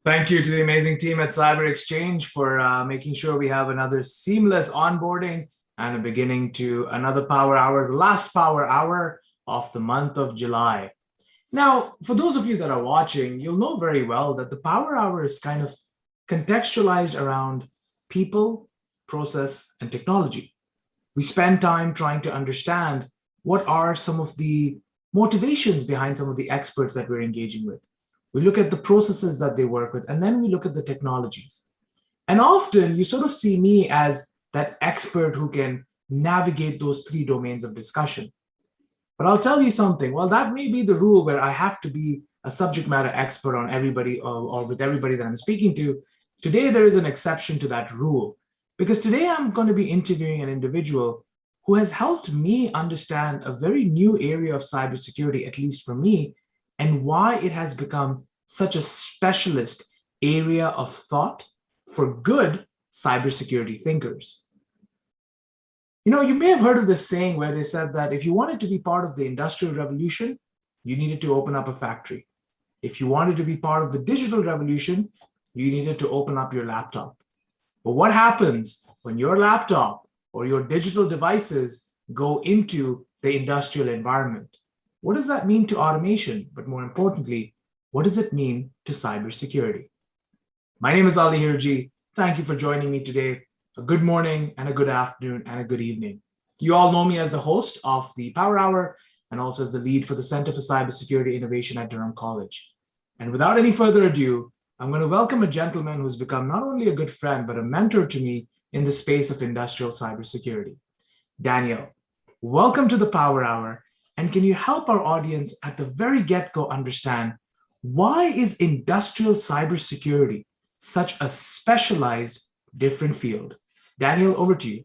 Thank you to the amazing team at Cyber Exchange for making sure we have another seamless onboarding and a beginning to another Power Hour, the last Power Hour of the month of July. Now, for those of you that are watching, you'll know very well that the Power Hour is kind of contextualized around people, process, and technology. We spend time trying to understand what are some of the motivations behind some of the experts that we're engaging with. We look at the processes that they work with, and then we look at the technologies. And often you sort of see me as that expert who can navigate those three domains of discussion. But I'll tell you something, well, that may be the rule where I have to be a subject matter expert on everybody or with everybody that I'm speaking to. Today, there is an exception to that rule, because today I'm going to be interviewing an individual who has helped me understand a very new area of cybersecurity, at least for me, and why it has become such a specialist area of thought for good cybersecurity thinkers. You know, you may have heard of this saying where they said that if you wanted to be part of the Industrial Revolution, you needed to open up a factory. If you wanted to be part of the digital revolution, you needed to open up your laptop. But what happens when your laptop or your digital devices go into the industrial environment? What does that mean to automation? But more importantly, what does it mean to cybersecurity? My name is Ali Hirji. Thank you for joining me today. A good morning and a good afternoon and a good evening. You all know me as the host of the Power Hour and also as the lead for the Center for Cybersecurity Innovation at Durham College. And without any further ado, I'm going to welcome a gentleman who's become not only a good friend, but a mentor to me in the space of industrial cybersecurity. Daniel, welcome to the Power Hour. And can you help our audience at the very get-go understand why is industrial cybersecurity such a specialized, different field? Daniel, over to you.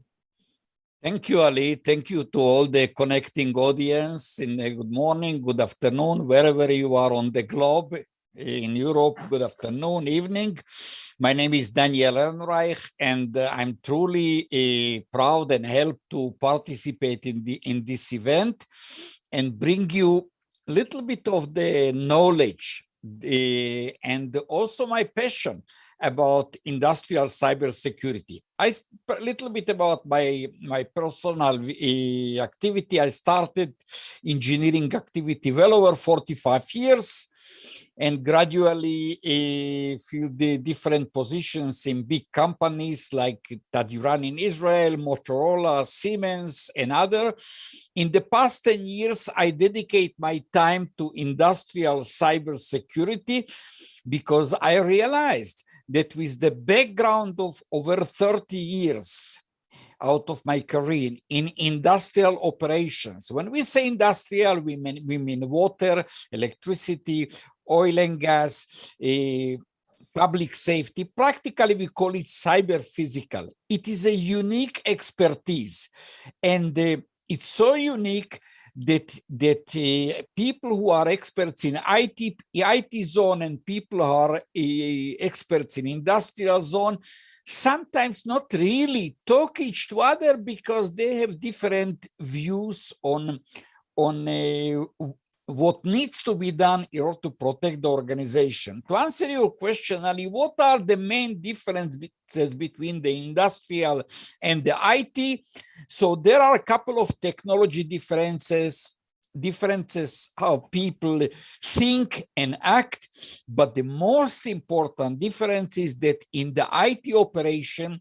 Thank you, Ali. Thank you to all the connecting audience. Good morning, good afternoon, wherever you are on the globe. In Europe, good afternoon, evening. My name is Daniel Ehrenreich, and I'm truly proud and helped to participate in this event and bring you a little bit of the knowledge and also my passion about industrial cybersecurity. A little bit about my personal activity. I started engineering activity well over 45 years and gradually filled the different positions in big companies like that you run in Israel, Motorola, Siemens, and other. In the past 10 years, I dedicate my time to industrial cybersecurity because I realized that with the background of over 30 years out of my career in industrial operations, when we say industrial, we mean water, electricity, oil and gas, public safety. Practically, we call it cyber physical. It is a unique expertise, and it's so unique that people who are experts in IT zone and people who are experts in industrial zone sometimes not really talk each to other because they have different views on what needs to be done in order to protect the organization. To answer your question, Ali, what are the main differences between the industrial and the IT? So there are a couple of technology differences how people think and act, but the most important difference is that in the IT operation,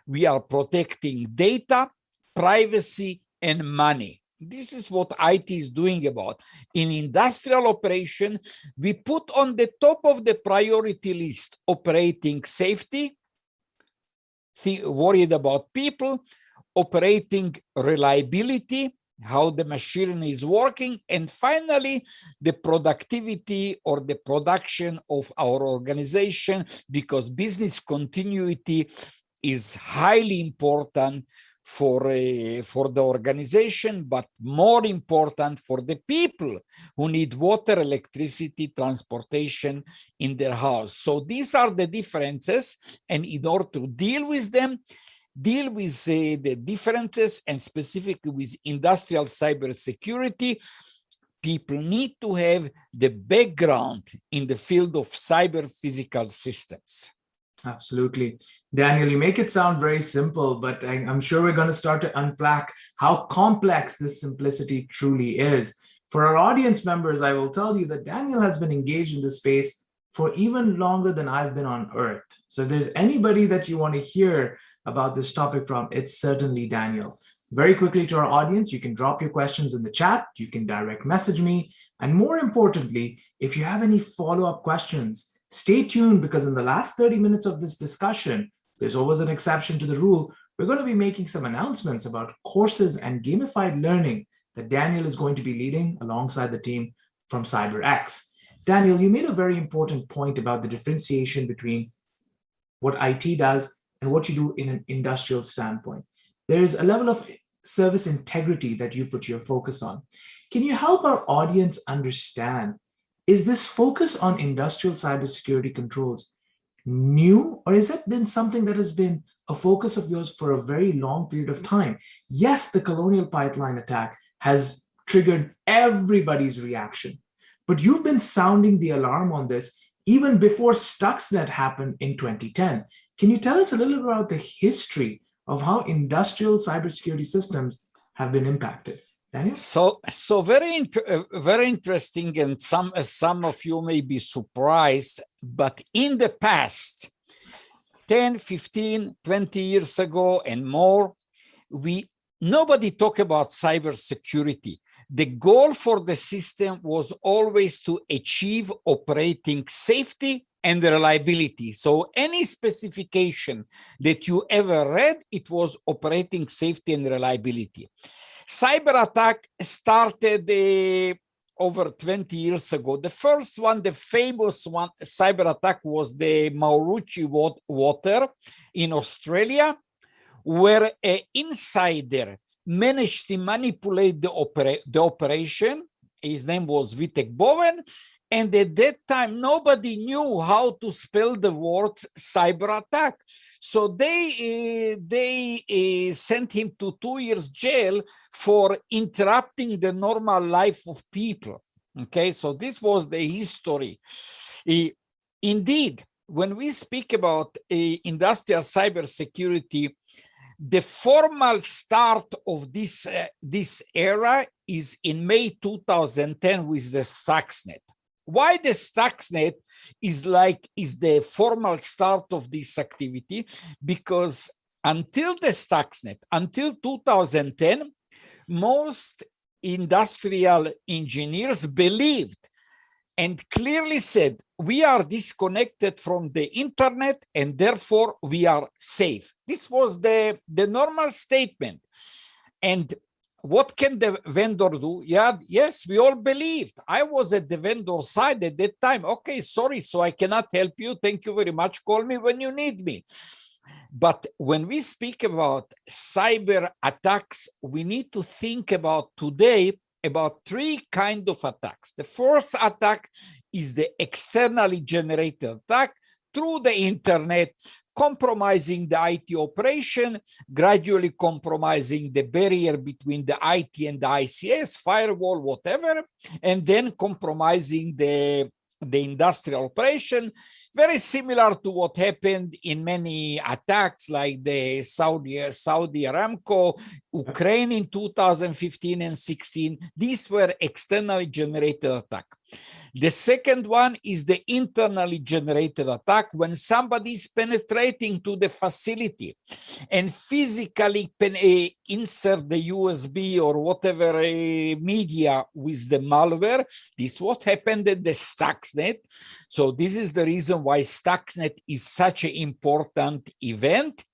we are protecting data, privacy, and money. This is what IT is doing about. In industrial operation, we put on the top of the priority list operating safety, worried about people, operating reliability, how the machine is working, and finally, the productivity or the production of our organization, because business continuity is highly important for the organization, but more important for the people who need water, electricity, transportation in their house. So these are the differences, and in order to deal with them, deal with the differences, and specifically with industrial cybersecurity, people need to have the background in the field of cyber physical systems. Absolutely. Daniel, you make it sound very simple, but I'm sure we're going to start to unpack how complex this simplicity truly is. For our audience members, I will tell you that Daniel has been engaged in this space for even longer than I've been on Earth. So if there's anybody that you want to hear about this topic from, it's certainly Daniel. Very quickly to our audience, you can drop your questions in the chat, you can direct message me, and more importantly, if you have any follow-up questions, stay tuned, because in the last 30 minutes of this discussion, there's always an exception to the rule. We're going to be making some announcements about courses and gamified learning that Daniel is going to be leading alongside the team from CyberX. Daniel, you made a very important point about the differentiation between what IT does and what you do in an industrial standpoint. There's a level of service integrity that you put your focus on. Can you help our audience understand, is this focus on industrial cybersecurity controls new, or has it been something that has been a focus of yours for a very long period of time? Yes, the Colonial Pipeline attack has triggered everybody's reaction, but you've been sounding the alarm on this even before Stuxnet happened in 2010. Can you tell us a little about the history of how industrial cybersecurity systems have been impacted? Daniel? So very interesting, and some of you may be surprised, but in the past, 10, 15, 20 years ago and more, nobody talked about cybersecurity. The goal for the system was always to achieve operating safety and reliability. So any specification that you ever read, it was operating safety and reliability. Cyber attack started over 20 years ago. The first one, the famous one, cyber attack, was the Mauruchi water in Australia, where an insider managed to manipulate the operation. His name was Vitek Bowen. And at that time, nobody knew how to spell the words cyber attack. So they sent him to 2 years jail for interrupting the normal life of people. Okay, so this was the history. Indeed, when we speak about industrial cybersecurity, the formal start of this era is in May 2010 with the Stuxnet. Why the Stuxnet is the formal start of this activity? Because until the Stuxnet, until 2010, most industrial engineers believed and clearly said, we are disconnected from the internet and therefore we are safe. This was the normal statement. And what can the vendor do? Yeah, yes, we all believed. I was at the vendor side at that time. Okay, sorry, so I cannot help you. Thank you very much. Call me when you need me. But when we speak about cyber attacks, we need to think about today about three kinds of attacks. The first attack is the externally generated attack through the internet, compromising the IT operation, gradually compromising the barrier between the IT and the ICS, firewall, whatever, and then compromising the industrial operation, very similar to what happened in many attacks like the Saudi Aramco, Ukraine in 2015 and 16. These were externally generated attacks. The second one is the internally generated attack, when somebody is penetrating to the facility and physically insert the USB or whatever media with the malware. This is what happened at the Stuxnet. So this is the reason why Stuxnet is such an important event.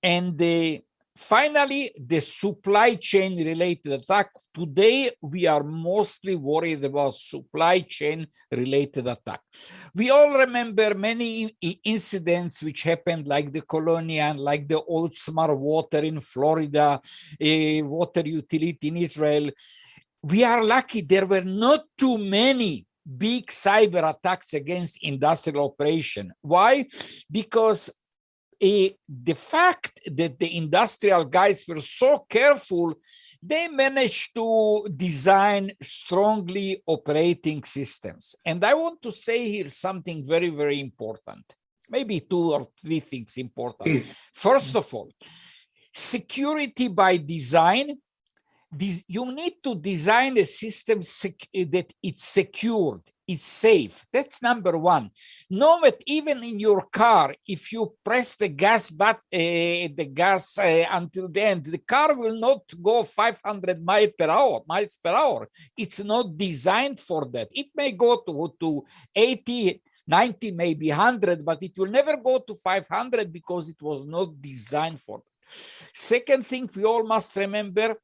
And finally, the supply chain related attack. Today, we are mostly worried about supply chain related attack. We all remember many incidents which happened, like the Colonial, like the Oldsmar water in Florida, water utility in Israel. We are lucky there were not too many big cyber attacks against industrial operation. Why? Because the fact that the industrial guys were so careful, they managed to design strongly operating systems. And I want to say here something very, very important. Maybe 2 or 3 things important. Please. First of all, security by design. You need to design a system that it's secured, it's safe. That's number one. Know that even in your car, if you press the gas until the end, the car will not go 500 miles per hour. It's not designed for that. It may go to 80, 90, maybe 100, but it will never go to 500 because it was not designed for that. Second thing we all must remember,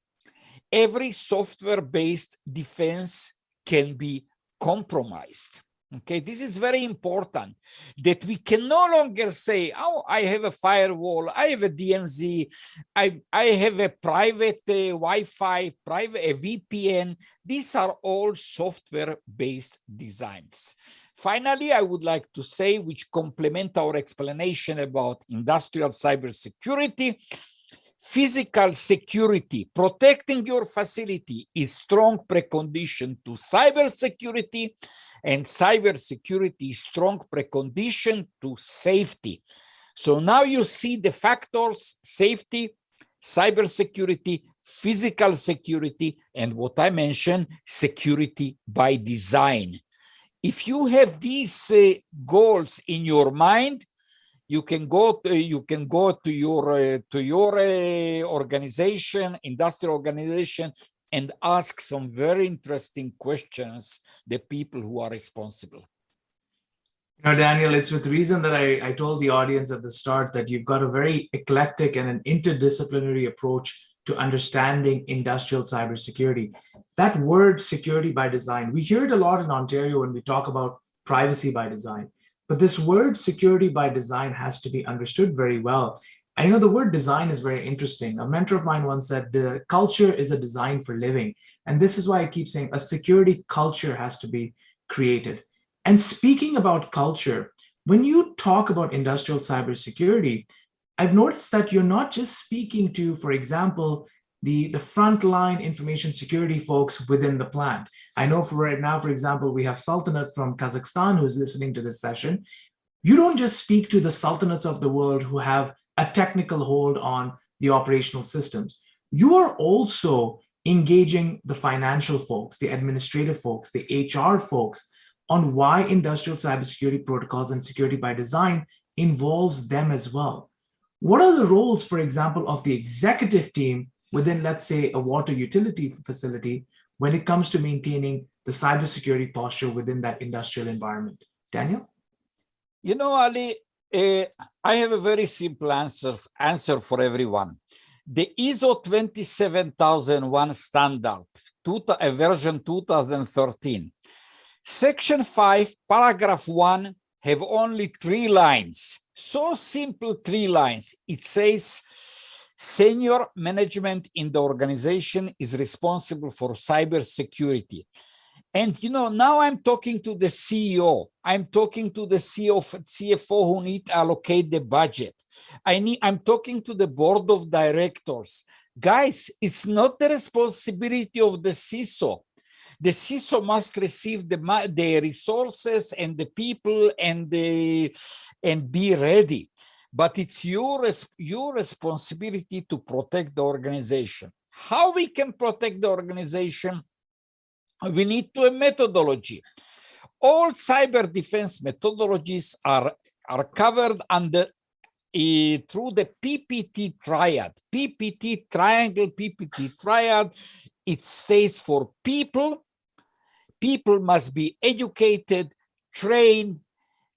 every software-based defense can be compromised. Okay, this is very important, that we can no longer say, oh, I have a firewall, I have a DMZ, I have a private Wi-Fi, a VPN. These are all software-based designs. Finally, I would like to say, which complement our explanation about industrial cybersecurity, physical security, protecting your facility is strong precondition to cybersecurity, and cybersecurity is strong precondition to safety. So now you see the factors: safety, cybersecurity, physical security, and what I mentioned, security by design. If you have these goals in your mind, you can go to your organization, industrial organization, and ask some very interesting questions the people who are responsible. You know, Daniel, it's with reason that I told the audience at the start that you've got a very eclectic and an interdisciplinary approach to understanding industrial cybersecurity. That word security by design, we hear it a lot in Ontario when we talk about privacy by design. But this word security by design has to be understood very well. And you know, the word design is very interesting. A mentor of mine once said, the culture is a design for living. And this is why I keep saying a security culture has to be created. And speaking about culture, when you talk about industrial cybersecurity, I've noticed that you're not just speaking to, for example, the frontline information security folks within the plant. I know for right now, for example, we have Sultanate from Kazakhstan who's listening to this session. You don't just speak to the sultanates of the world who have a technical hold on the operational systems. You are also engaging the financial folks, the administrative folks, the HR folks on why industrial cybersecurity protocols and security by design involves them as well. What are the roles, for example, of the executive team within, let's say, a water utility facility when it comes to maintaining the cybersecurity posture within that industrial environment? Daniel? You know, Ali, I have a very simple answer for everyone. The ISO 27001 standard, version 2013, Section 5, paragraph 1, have only 3 lines. So simple, 3 lines. It says, senior management in the organization is responsible for cybersecurity. And you know, now I'm talking to the CEO. I'm talking to the CFO who need to allocate the budget. I'm talking to the board of directors. Guys, it's not the responsibility of the CISO. The CISO must receive the resources and the people and be ready. But it's your responsibility to protect the organization. How we can protect the organization? We need to a methodology. All cyber defense methodologies are covered under through the PPT triad. PPT triangle, PPT triad. It stays for people. People must be educated, trained.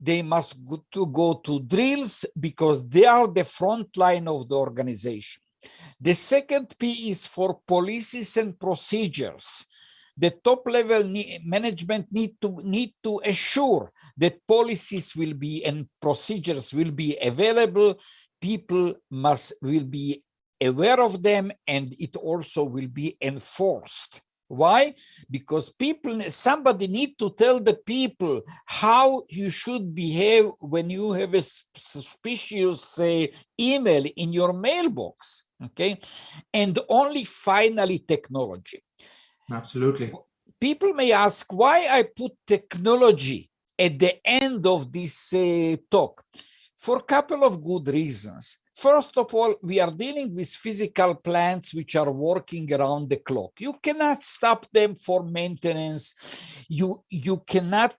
They must go to drills because they are the front line of the organization. The second P is for policies and procedures. The top level management need to assure that policies will be and procedures will be available. People will be aware of them, and it also will be enforced. Why? Because somebody need to tell the people how you should behave when you have a suspicious email in your mailbox, okay? And only finally technology. Absolutely. People may ask why I put technology at the end of this talk. For a couple of good reasons. First of all, we are dealing with physical plants which are working around the clock. You cannot stop them for maintenance. You cannot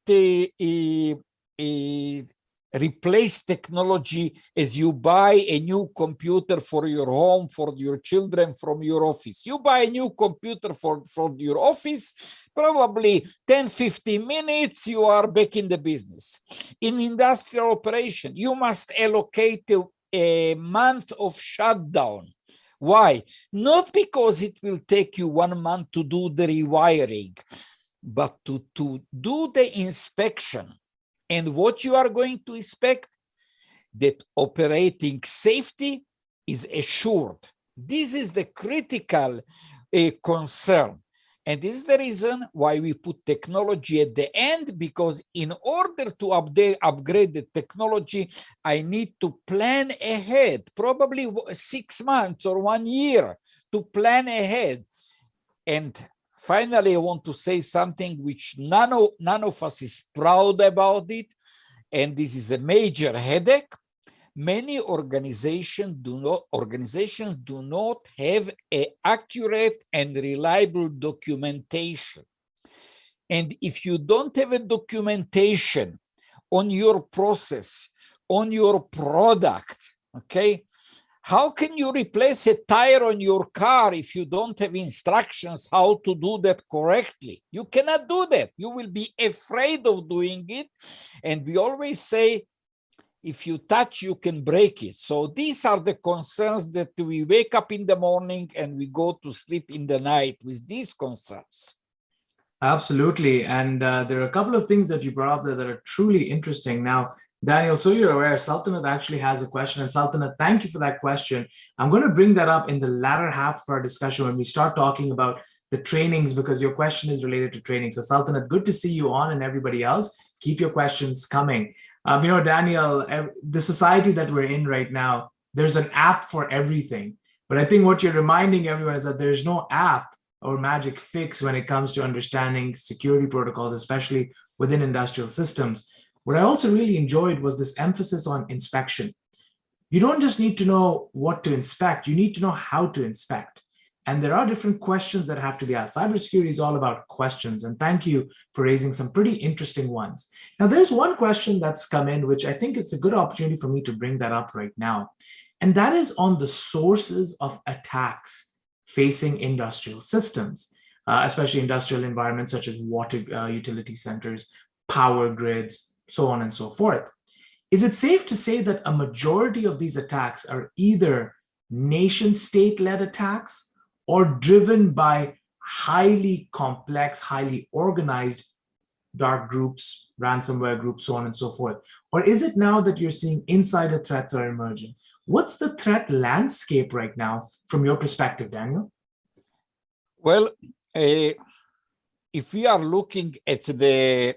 replace technology as you buy a new computer for your home, for your children, from your office. You buy a new computer for your office, probably 10, 15 minutes, you are back in the business. In industrial operation, you must allocate a month of shutdown. Why? Not because it will take you 1 month to do the rewiring, but to do the inspection. And what you are going to inspect? That operating safety is assured. This is the critical concern. And this is the reason why we put technology at the end, because in order to upgrade the technology, I need to plan ahead, probably 6 months or 1 year to plan ahead. And finally, I want to say something which none of us is proud about it, and this is a major headache. Many organizations do not have an accurate and reliable documentation. And if you don't have a documentation on your process, on your product, okay, how can you replace a tire on your car if you don't have instructions how to do that correctly? You cannot do that. You will be afraid of doing it. And we always say, if you touch, you can break it. So these are the concerns that we wake up in the morning and we go to sleep in the night with these concerns. Absolutely. And there are a couple of things that you brought up there that are truly interesting. Now, Daniel, so you're aware, Sultanat actually has a question. And Sultanat, thank you for that question. I'm going to bring that up in the latter half of our discussion when we start talking about the trainings, because your question is related to training. So Sultanat, good to see you on, and everybody else, keep your questions coming. Daniel, the society that we're in right now, there's an app for everything. But I think what you're reminding everyone is that there's no app or magic fix when it comes to understanding security protocols, especially within industrial systems. What I also really enjoyed was this emphasis on inspection. You don't just need to know what to inspect, you need to know how to inspect. And there are different questions that have to be asked. Cybersecurity is all about questions, and thank you for raising some pretty interesting ones. Now, there's one question that's come in, which I think it's a good opportunity for me to bring that up right now. And that is on the sources of attacks facing industrial systems, especially industrial environments such as water utility centers, power grids, so on and so forth. Is it safe to say that a majority of these attacks are either nation-state-led attacks or driven by highly complex, highly organized dark groups, ransomware groups, so on and so forth? Or is it now that you're seeing insider threats are emerging? What's the threat landscape right now from your perspective, Daniel? Well, if we are looking at the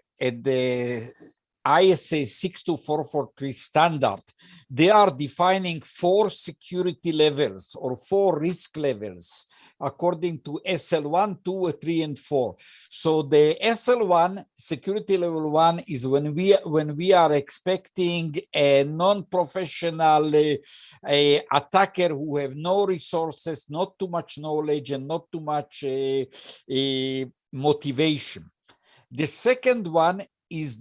ISA 62443 standard, they are defining 4 security levels or 4 risk levels according to SL1, 2, 3, and 4. So the SL1, security level 1, is when we are expecting a non-professional attacker who have no resources, not too much knowledge, and not too much motivation. The second one is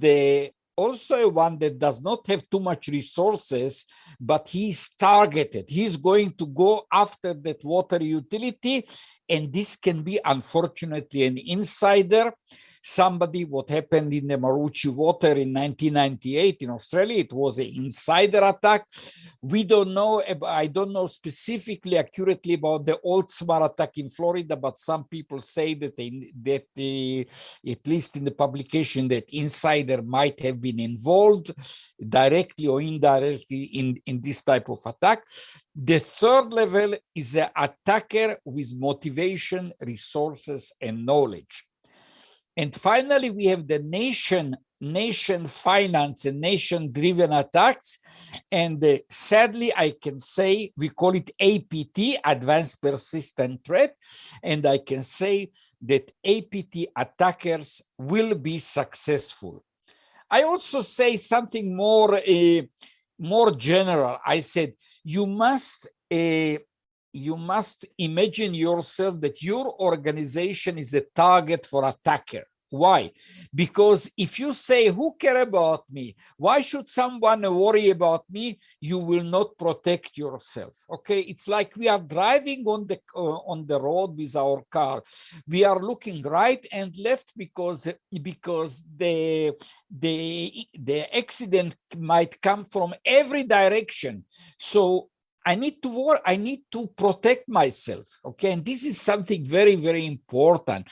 also one that does not have too much resources, but he's targeted. He's going to go after that water utility, and this can be, unfortunately, an insider. Somebody, what happened in the Maruchi water in 1998 in Australia, it was an insider attack. We don't know, I don't know specifically accurately about the Oldsmar attack in Florida, but some people say that, at least in the publication, that insider might have been involved directly or indirectly in this type of attack. The third level is the attacker with motivation, resources, and knowledge. And finally, we have the nation finance and nation-driven attacks. And sadly, I can say we call it APT, Advanced Persistent Threat. And I can say that APT attackers will be successful. I also say something more general. I said, you must imagine yourself that your organization is a target for attacker. Why? Because if you say, who care about me? Why should someone worry about me? You will not protect yourself. Okay, it's like we are driving on the road with our car. We are looking right and left because the accident might come from every direction. So I need to protect myself. Okay, and this is something very, very important.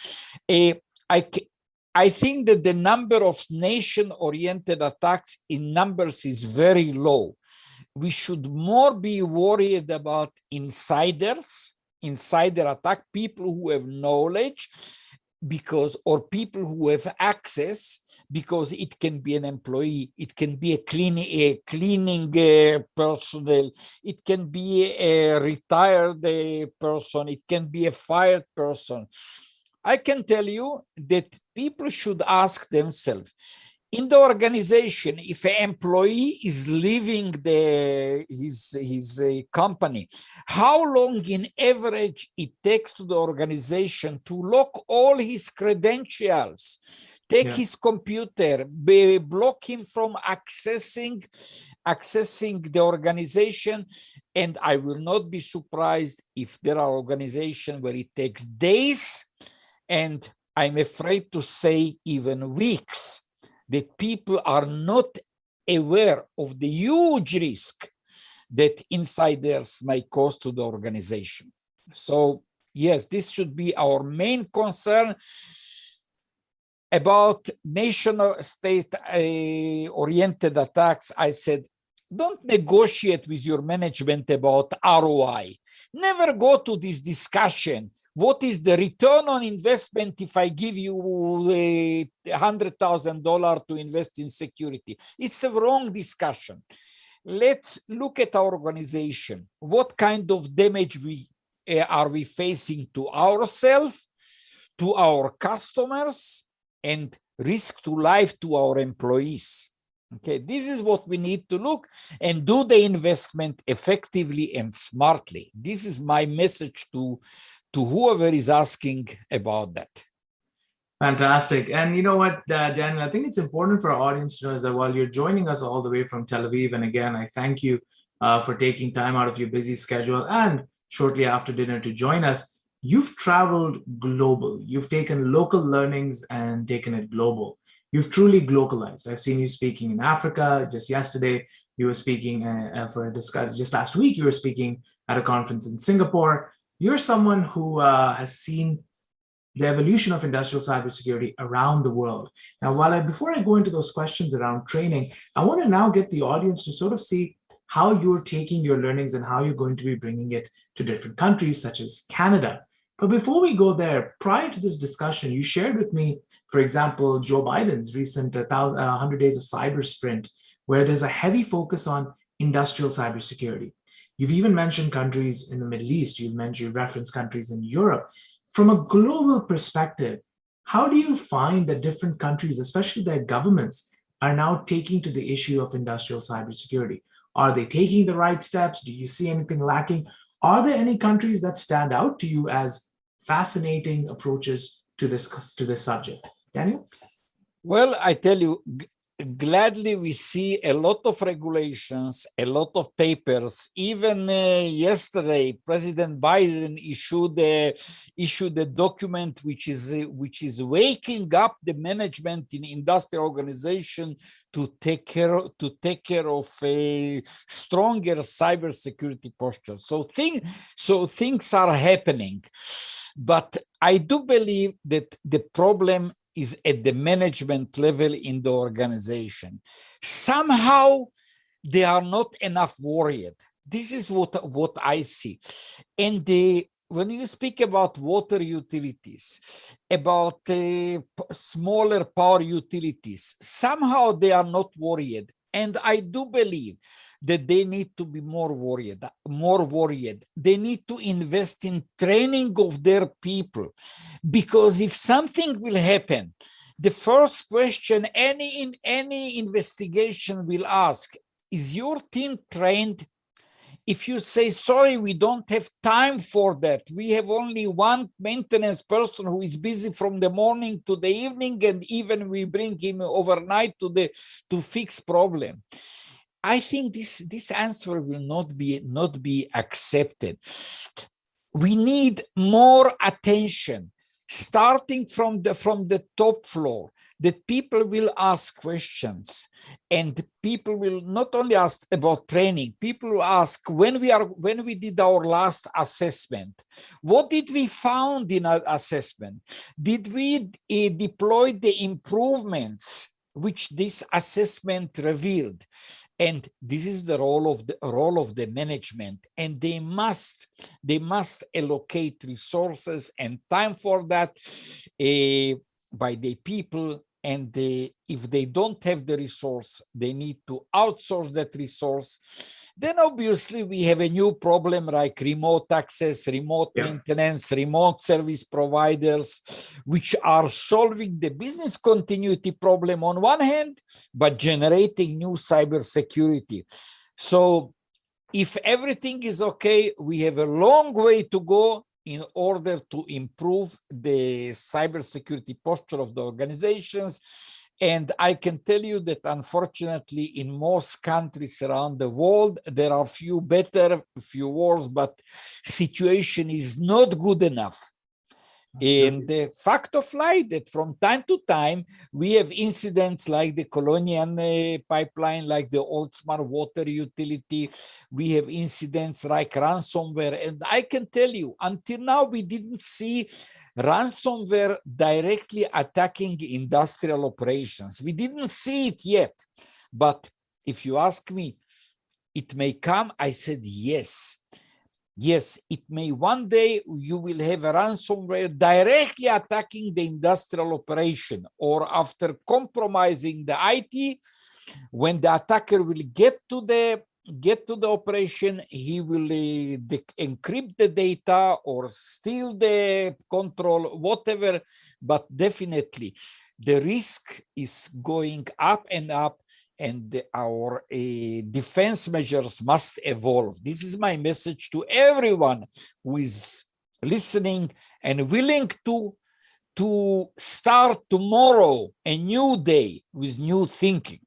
I think that the number of nation-oriented attacks in numbers is very low. We should more be worried about insider attack, people who have knowledge, or people who have access, because it can be an employee, it can be a cleaning personnel, it can be a retired person, it can be a fired person. I can tell you that people should ask themselves, in the organization, if an employee is leaving his company, how long in average it takes to the organization to lock all his credentials, take his computer, block him from accessing the organization. And I will not be surprised if there are organizations where it takes days, and I'm afraid to say even weeks, that people are not aware of the huge risk that insiders might cause to the organization. So yes, this should be our main concern. About national state oriented attacks, I said, don't negotiate with your management about ROI. Never go to this discussion. What is the return on investment if I give you $100,000 to invest in security? It's a wrong discussion. Let's look at our organization. What kind of damage are we facing to ourselves, to our customers, and risk to life to our employees? Okay, this is what we need to look and do the investment effectively and smartly. This is my message to whoever is asking about that. Fantastic. And you know what, Daniel, I think it's important for our audience to know is that while you're joining us all the way from Tel Aviv, and again, I thank you for taking time out of your busy schedule and shortly after dinner to join us, you've traveled global. You've taken local learnings and taken it global. You've truly globalized. I've seen you speaking in Africa. Just yesterday, you were speaking for a discussion. Just last week, you were speaking at a conference in Singapore. You're someone who has seen the evolution of industrial cybersecurity around the world. Now, before I go into those questions around training, I want to now get the audience to sort of see how you're taking your learnings and how you're going to be bringing it to different countries, such as Canada. But before we go there, prior to this discussion, you shared with me, for example, Joe Biden's recent 100 Days of Cyber Sprint, where there's a heavy focus on industrial cybersecurity. You've even mentioned countries in the Middle East. You referenced countries in Europe. From a global perspective, how do you find that different countries, especially their governments, are now taking to the issue of industrial cybersecurity? Are they taking the right steps? Do you see anything lacking? Are there any countries that stand out to you as fascinating approaches to this subject? Daniel? Well, I tell you, gladly we see a lot of regulations, a lot of papers. Even yesterday, President Biden issued a document which is waking up the management in industrial organization to take care of a stronger cybersecurity posture. So things are happening, but I do believe that the problem is at the management level in the organization. Somehow they are not enough worried. This is what I see. And when you speak about water utilities, about smaller power utilities, somehow they are not worried. And I do believe that they need to be more worried. They need to invest in training of their people, because if something will happen, the first question any investigation will ask, is your team trained? If you say, sorry, we don't have time for that, we have only one maintenance person who is busy from the morning to the evening, and even we bring him overnight to fix problem, I think this answer will not be accepted. We need more attention, starting from the top floor, that people will ask questions, and people will not only ask about training, people will ask, when we did our last assessment, what did we found in our assessment? Did we deploy the improvements which this assessment revealed? And this is the role of the management, and they must allocate resources and time for that by the people. And if they don't have the resource, they need to outsource that resource. Then obviously we have a new problem like remote access, remote maintenance, remote service providers, which are solving the business continuity problem on one hand, but generating new cybersecurity. So if everything is okay, we have a long way to go in order to improve the cybersecurity posture of the organizations. And I can tell you that unfortunately in most countries around the world, there are few better, few worse, but situation is not good enough. And the fact of life that from time to time, we have incidents like the Colonial pipeline, like the old smart water utility. We have incidents like ransomware. And I can tell you, until now, we didn't see ransomware directly attacking industrial operations. We didn't see it yet. But if you ask me, it may come, I said yes. Yes, it may one day you will have a ransomware directly attacking the industrial operation, or after compromising the IT, when the attacker will get to the operation, he will encrypt the data or steal the control, whatever. But definitely the risk is going up and up, and our defense measures must evolve. This is my message to everyone who is listening and willing to start tomorrow a new day with new thinking.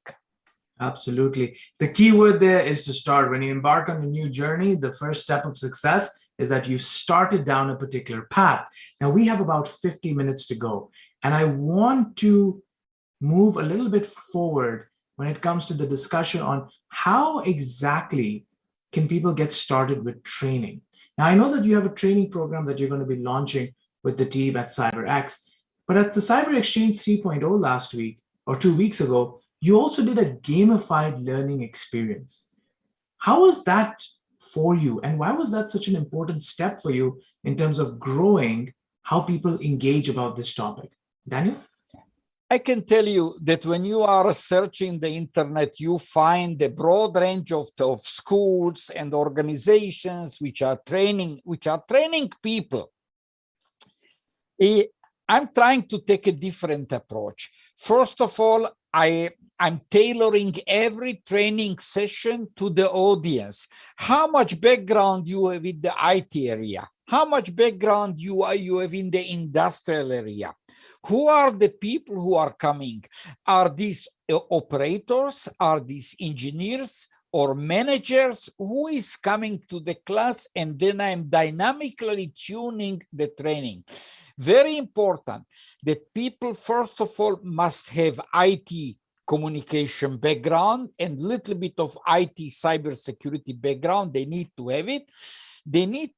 Absolutely. The key word there is to start. When you embark on a new journey, the first step of success is that you started down a particular path. Now we have about 50 minutes to go, and I want to move a little bit forward when it comes to the discussion on how exactly can people get started with training. Now, I know that you have a training program that you're going to be launching with the team at CyberX, but at the Cyber Exchange 3.0 last week or 2 weeks ago, you also did a gamified learning experience. How was that for you, and why was that such an important step for you in terms of growing how people engage about this topic? Daniel? I can tell you that when you are searching the internet, you find a broad range of schools and organizations which are training people. I'm trying to take a different approach. First of all, I'm tailoring every training session to the audience. How much background you have in the IT area? How much background you have in the industrial area? Who are the people who are coming? Are these operators? Are these engineers or managers? Who is coming to the class? And then I'm dynamically tuning the training. Very important that people, first of all, must have IT communication background and little bit of IT cybersecurity background. They need to have it. They need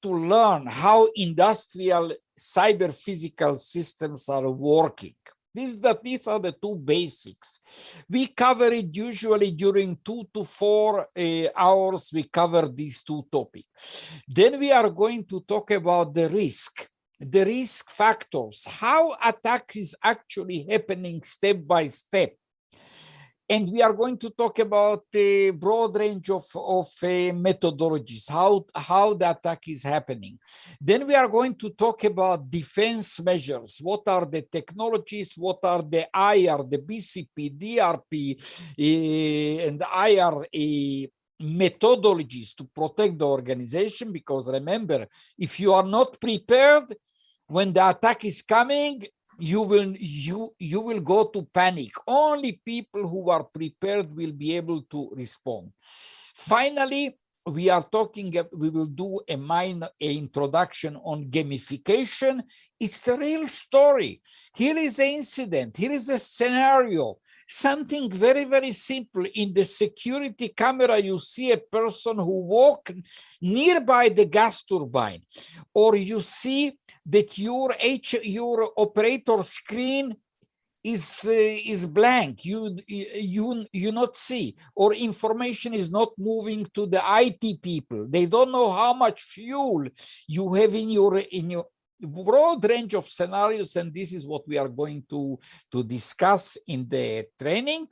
to learn how industrial cyber physical systems are working. These are the two basics. We cover it usually during 2 to 4 hours. We cover these two topics. Then we are going to talk about the risk factors, how attack is actually happening step by step. And we are going to talk about a broad range of methodologies, how the attack is happening. Then we are going to talk about defense measures. What are the technologies? What are the IR, the BCP, DRP, and IR methodologies to protect the organization? Because remember, if you are not prepared, when the attack is coming, you will go to panic. Only people who are prepared will be able to respond. Finally, we will do a minor introduction on gamification. It's the real story. Here is an incident. Here is a scenario. Something very, very simple. In the security camera, you see a person who walks nearby the gas turbine, or you see that your operator screen is blank. You not see, or information is not moving to the IT people. They don't know how much fuel you have in your broad range of scenarios, and this is what we are going to discuss in the training.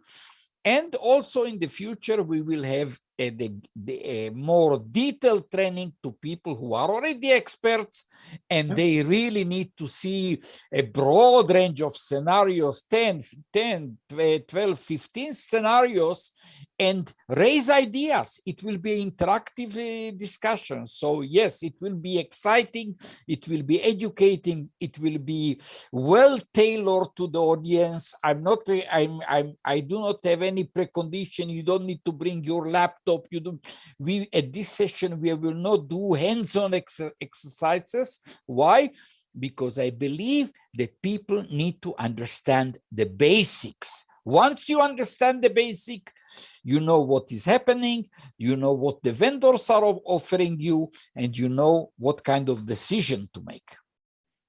And also in the future, we will have a more detailed training to people who are already experts, and they really need to see a broad range of scenarios, 10, 12, 15 scenarios, and raise ideas. It will be interactive discussion. So yes, it will be exciting, it will be educating, it will be well tailored to the audience. I do not have any precondition. You don't need to bring your laptop. At this session, we will not do hands-on exercises. Why? Because I believe that people need to understand the basics. Once you understand the basic, you know what is happening, you know what the vendors are offering you, and you know what kind of decision to make.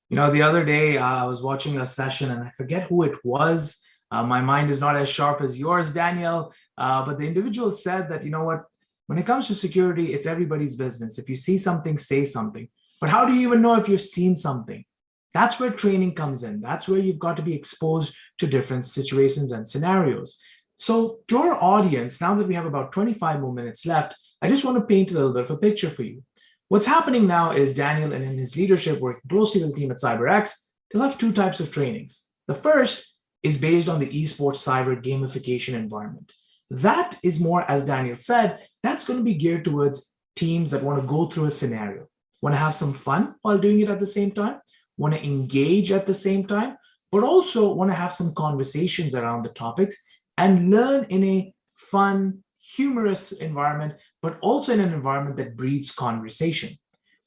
You know, the other day I was watching a session, and I forget who it was. My mind is not as sharp as yours, Daniel, but the individual said that, you know what, when it comes to security, it's everybody's business. If you see something, say something. But how do you even know if you've seen something? That's where training comes in. That's where you've got to be exposed to different situations and scenarios. So to our audience, now that we have about 25 more minutes left, I just want to paint a little bit of a picture for you. What's happening now is Daniel and in his leadership, working closely with the team at CyberX, they'll have two types of trainings. The first is based on the esports cyber gamification environment. That is more, as Daniel said, that's going to be geared towards teams that want to go through a scenario, want to have some fun while doing it at the same time, want to engage at the same time, but also want to have some conversations around the topics and learn in a fun, humorous environment, but also in an environment that breeds conversation.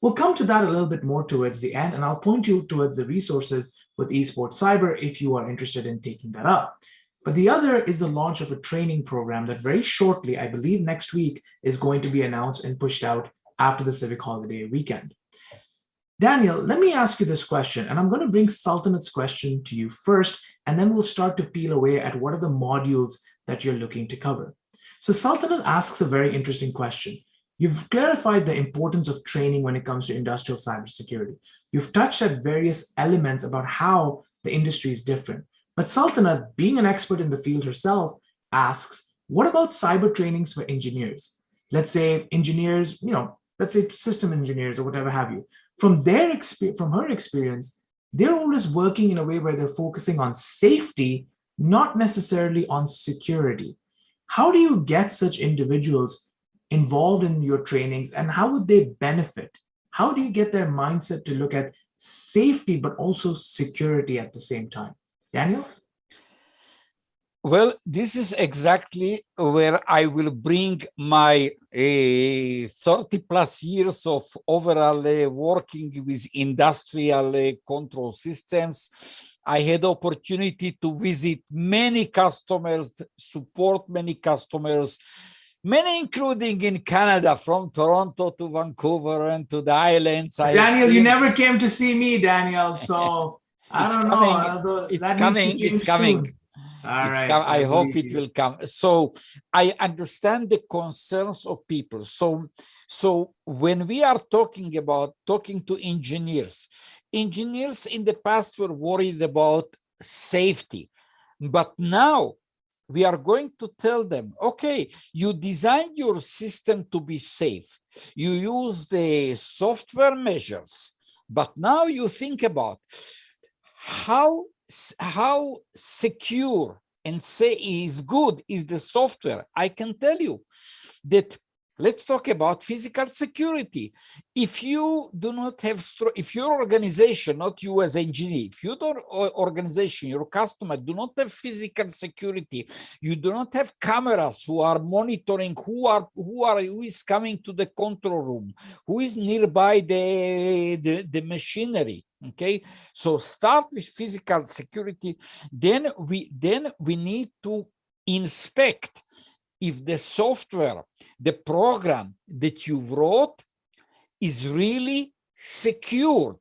We'll come to that a little bit more towards the end, and I'll point you towards the resources with eSports Cyber if you are interested in taking that up. But the other is the launch of a training program that very shortly, I believe next week, is going to be announced and pushed out after the civic holiday weekend. Daniel, let me ask you this question, and I'm going to bring Sultanat's question to you first, and then we'll start to peel away at what are the modules that you're looking to cover. So Sultanat asks a very interesting question. You've clarified the importance of training when it comes to industrial cybersecurity. You've touched at various elements about how the industry is different. But Sultanat, being an expert in the field herself, asks, what about cyber trainings for engineers? Let's say engineers, let's say system engineers or whatever have you. From her experience, they're always working in a way where they're focusing on safety, not necessarily on security. How do you get such individuals involved in your trainings, and how would they benefit? How do you get their mindset to look at safety, but also security at the same time? Daniel? Well, this is exactly where I will bring my 30 plus years of overall working with industrial control systems. I had the opportunity to visit many customers, support many customers, Many, including in Canada, from Toronto to Vancouver and to the islands. I have Daniel, you seen. never came to see me, Daniel. So I It's don't know. coming. It's That needs to coming. It's change coming. soon. All It's right. I hope believe it you. will come. So I understand the concerns of people. So when we are talking to engineers, engineers in the past were worried about safety, but now we are going to tell them, okay, you design your system to be safe. You use the software measures, but now you think about how secure and say is good is the software. I can tell you that. Let's talk about physical security. If you do not have, if your organization, not you as engineer, if your organization, your customer do not have physical security, you do not have cameras who are monitoring who is coming to the control room, who is nearby the machinery. Okay, so start with physical security. Then we need to inspect if the software, the program that you wrote is really secured,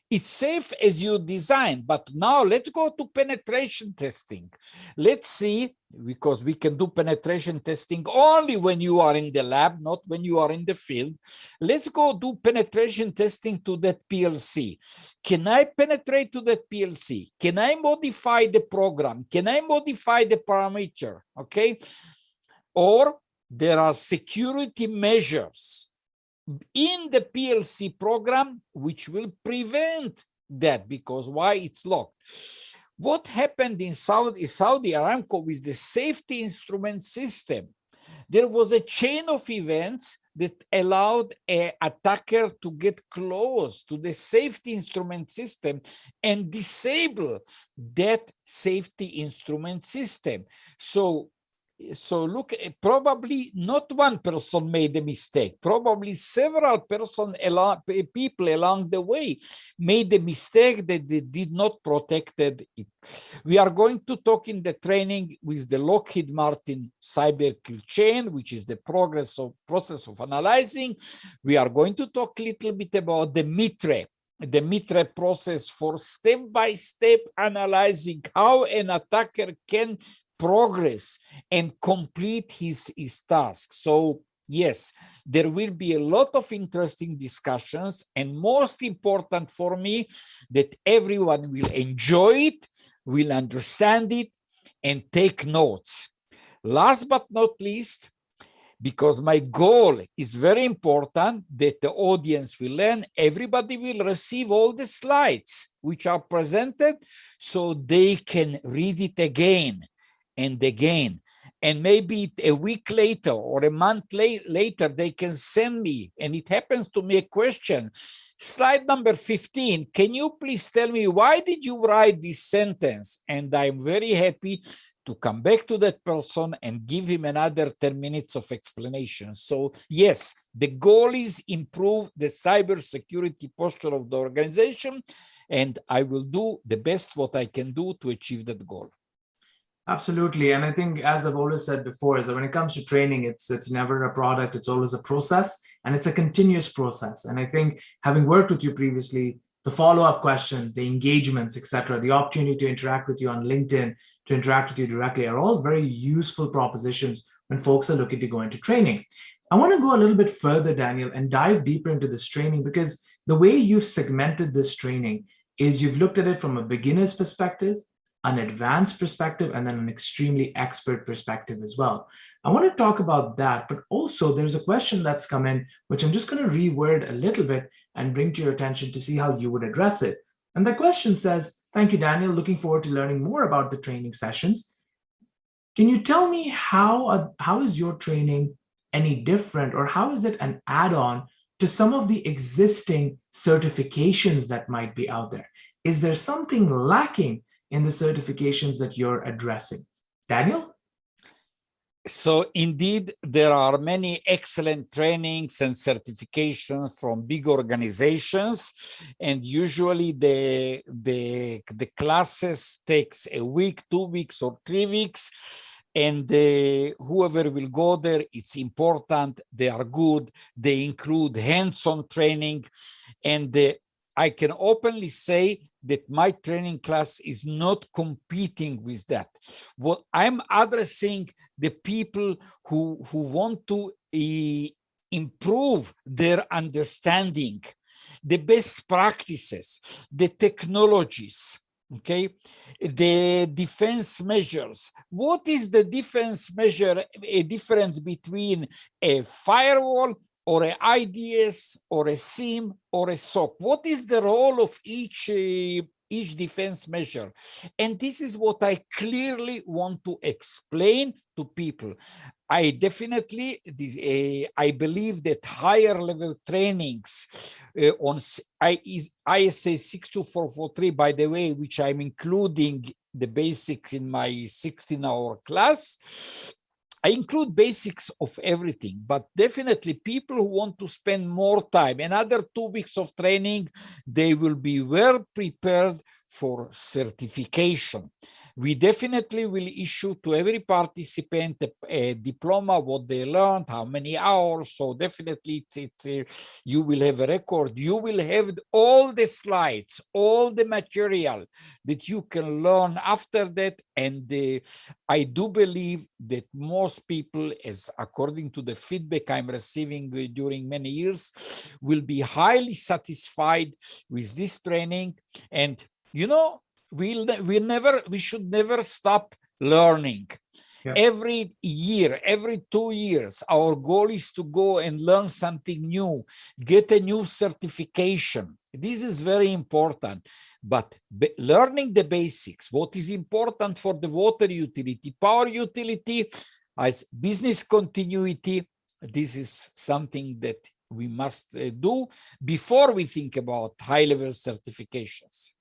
is safe as you designed. But now let's go to penetration testing. Let's see, because we can do penetration testing only when you are in the lab, not when you are in the field. Let's go do penetration testing to that PLC. Can I penetrate to that PLC? Can I modify the program? Can I modify the parameter? Okay. Or there are security measures in the PLC program which will prevent that, because why? It's locked. What happened in Saudi Aramco with the safety instrument system? There was a chain of events that allowed an attacker to get close to the safety instrument system and disable that safety instrument system. So look, probably not one person made a mistake. Probably several people along the way made a mistake that they did not protect it. We are going to talk in the training with the Lockheed Martin cyber kill chain, which is the process of analyzing. We are going to talk a little bit about the MITRE process for step-by-step analyzing how an attacker can progress and complete his task. So yes, there will be a lot of interesting discussions, and most important for me, that everyone will enjoy it, will understand it, and take notes. Last but not least, because my goal is very important that the audience will learn, everybody will receive all the slides which are presented so they can read it again and again. And maybe a week later or a month later, they can send me, and it happens to me, a question. Slide number 15, can you please tell me why did you write this sentence? And I'm very happy to come back to that person and give him another 10 minutes of explanation. So yes, the goal is improve the cybersecurity posture of the organization, and I will do the best what I can do to achieve that goal. Absolutely. And I think, as I've always said before, is that when it comes to training, it's never a product, it's always a process, and it's a continuous process. And I think, having worked with you previously, the follow-up questions, the engagements, etc., the opportunity to interact with you on LinkedIn, to interact with you directly, are all very useful propositions when folks are looking to go into training. I want to go a little bit further, Daniel, and dive deeper into this training, because the way you've segmented this training is you've looked at it from a beginner's perspective, an advanced perspective, and then an extremely expert perspective as well. I want to talk about that, but also there's a question that's come in, which I'm just going to reword a little bit and bring to your attention to see how you would address it. And the question says, thank you, Daniel. Looking forward to learning more about the training sessions. Can you tell me how is your training any different, or how is it an add-on to some of the existing certifications that might be out there? Is there something lacking in the certifications that you're addressing? Daniel? So indeed, there are many excellent trainings and certifications from big organizations, and usually the classes takes a week, 2 weeks, or 3 weeks. and whoever will go there, it's important. They are good. They include hands-on training, and I can openly say that my training class is not competing with that. What I'm addressing the people who want to improve their understanding, the best practices, the technologies, okay, the defense measures. What is the defense measure, a difference between a firewall or a IDS or a SIEM or a SOC? What is the role of each defense measure? And this is what I clearly want to explain to people. I definitely, I believe that higher level trainings on ISA 62443, by the way, which I'm including the basics in my 16-hour class, I include basics of everything, but definitely people who want to spend more time, another 2 weeks of training, they will be well prepared for certification. We definitely will issue to every participant a diploma, what they learned, how many hours. So definitely you will have a record. You will have all the slides, all the material that you can learn after that. And I do believe that most people, as according to the feedback I'm receiving during many years, will be highly satisfied with this training. And you know, we should never stop learning. Yeah. Every year, every 2 years, our goal is to go and learn something new, get a new certification. This is very important. But learning the basics, what is important for the water utility, power utility, as business continuity, this is something that we must do before we think about high-level certifications.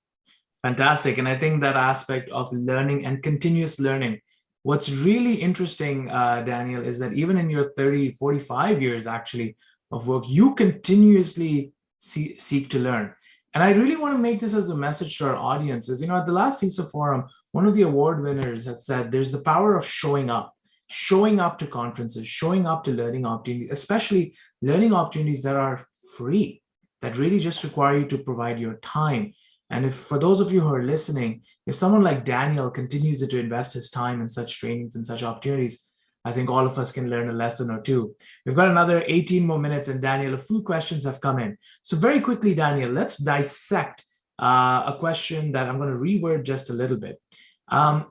Fantastic. And I think that aspect of learning and continuous learning, what's really interesting, Daniel, is that even in your 30, 45 years actually of work, you continuously seek to learn. And I really want to make this as a message to our audiences. You know, at the last CISO forum, one of the award winners had said there's the power of showing up to conferences, showing up to learning opportunities, especially learning opportunities that are free, that really just require you to provide your time. And if, for those of you who are listening, if someone like Daniel continues to invest his time in such trainings and such opportunities, I think all of us can learn a lesson or two. We've got another 18 more minutes, and Daniel, a few questions have come in. So very quickly, Daniel, let's dissect a question that I'm going to reword just a little bit.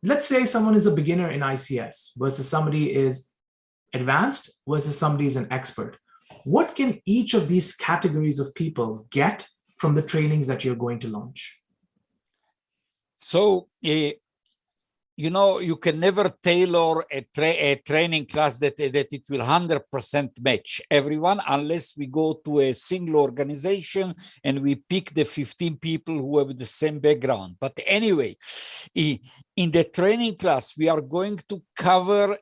Let's say someone is a beginner in ICS versus somebody is advanced versus somebody is an expert. What can each of these categories of people get from the trainings that you're going to launch? So, you know, you can never tailor a training class that it will 100% match everyone, unless we go to a single organization and we pick the 15 people who have the same background. But anyway, in the training class, we are going to cover,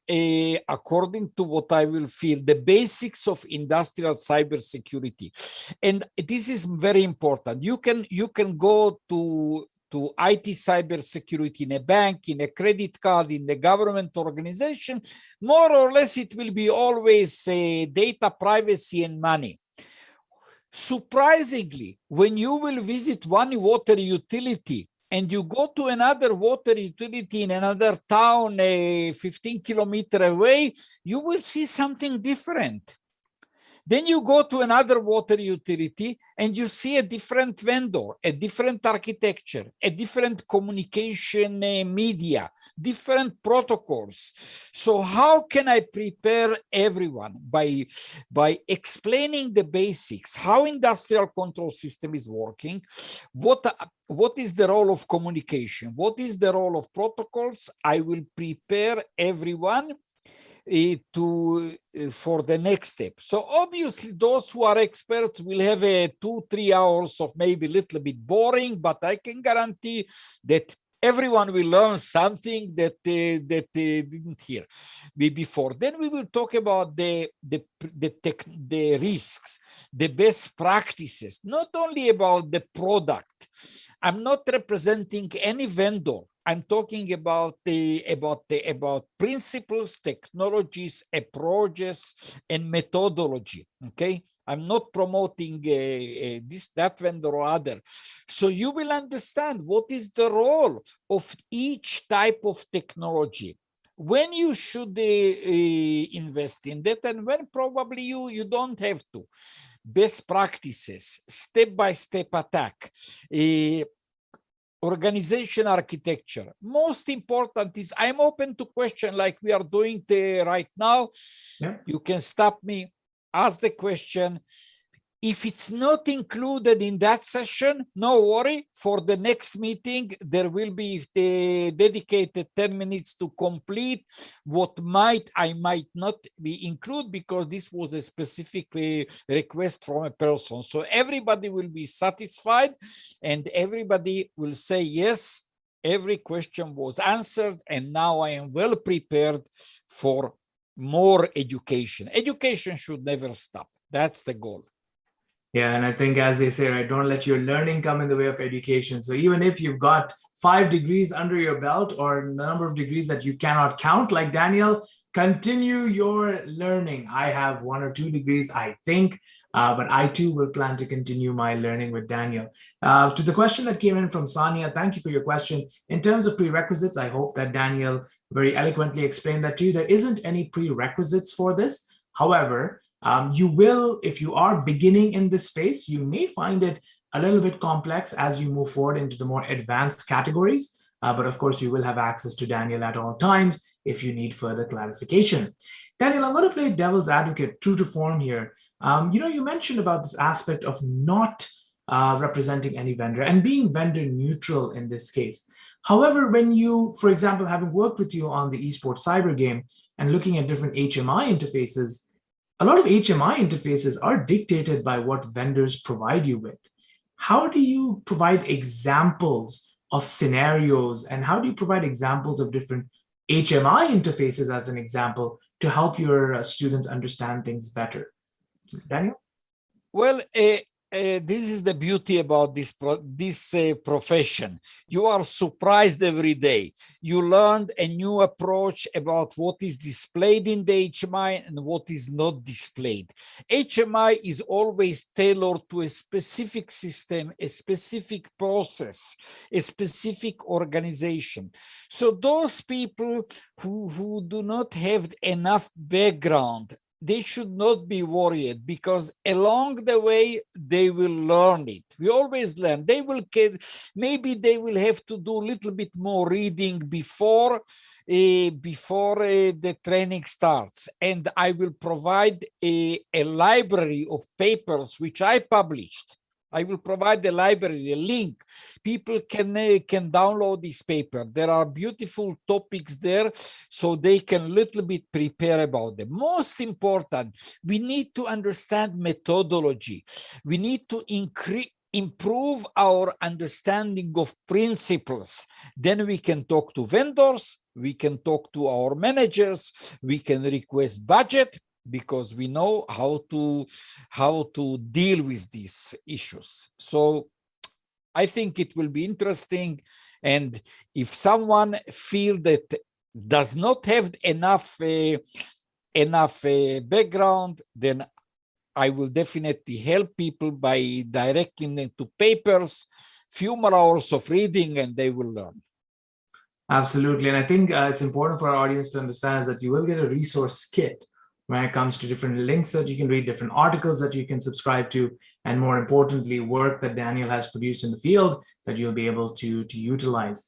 according to what I will feel, the basics of industrial cybersecurity. And this is very important. You can go to IT cybersecurity in a bank, in a credit card, in the government organization. More or less, it will be always data privacy and money. Surprisingly, when you will visit one water utility and you go to another water utility in another town 15 kilometers away, you will see something different. Then you go to another water utility and you see a different vendor, a different architecture, a different communication media, different protocols. So how can I prepare everyone? By explaining the basics, how industrial control system is working, what is the role of communication, what is the role of protocols. I will prepare everyone for the next step. So obviously those who are experts will have 2-3 hours of maybe a little bit boring, but I can guarantee that everyone will learn something that didn't hear before. Then we will talk about the risks, the best practices, not only about the product. I'm not representing any vendor. I'm talking about about principles, technologies, approaches, and methodology. Okay, I'm not promoting this, that vendor or other. So you will understand what is the role of each type of technology, when you should invest in that, and when probably you don't have to. Best practices, step-by-step attack. Organization architecture. Most important is I'm open to question like we are doing right now. Yeah. You can stop me, ask the question. If it's not included in that session, no worry. For the next meeting, there will be the dedicated 10 minutes to complete what I might not be include, because this was a specific request from a person. So everybody will be satisfied and everybody will say, yes, every question was answered. And now I am well prepared for more education. Education should never stop. That's the goal. Yeah, and I think, as they say, right, don't let your learning come in the way of education. So even if you've got 5 degrees under your belt, or a number of degrees that you cannot count, like Daniel, continue your learning. I have 1 or 2 degrees, I think, but I too will plan to continue my learning with Daniel. To the question that came in from Sania, thank you for your question. In terms of prerequisites, I hope that Daniel very eloquently explained that to you. There isn't any prerequisites for this. However, you will, if you are beginning in this space, you may find it a little bit complex as you move forward into the more advanced categories. But of course, you will have access to Daniel at all times if you need further clarification. Daniel, I'm going to play devil's advocate, true to form here. You mentioned about this aspect of not representing any vendor and being vendor neutral in this case. However, when you, for example, having worked with you on the esports cyber game and looking at different HMI interfaces, a lot of HMI interfaces are dictated by what vendors provide you with. How do you provide examples of scenarios, and how do you provide examples of different HMI interfaces as an example to help your students understand things better? Daniel? Well, this is the beauty about this profession. You are surprised every day. You learned a new approach about what is displayed in the HMI and what is not displayed. HMI is always tailored to a specific system, a specific process, a specific organization. So those people who do not have enough background, they should not be worried, because along the way they will learn it. We always learn. They will maybe they will have to do a little bit more reading before the training starts, and I will provide a library of papers which I published. I will provide the library, a link. People can download this paper. There are beautiful topics there, so they can little bit prepare about them. Most important, we need to understand methodology. We need to improve our understanding of principles. Then we can talk to vendors, we can talk to our managers, we can request budget, because we know how to deal with these issues. So I think it will be interesting. And if someone feel that does not have enough background, then I will definitely help people by directing them to papers, few more hours of reading, and they will learn. Absolutely. And I think it's important for our audience to understand is that you will get a resource kit when it comes to different links that you can read, different articles that you can subscribe to, and more importantly, work that Daniel has produced in the field that you'll be able to utilize.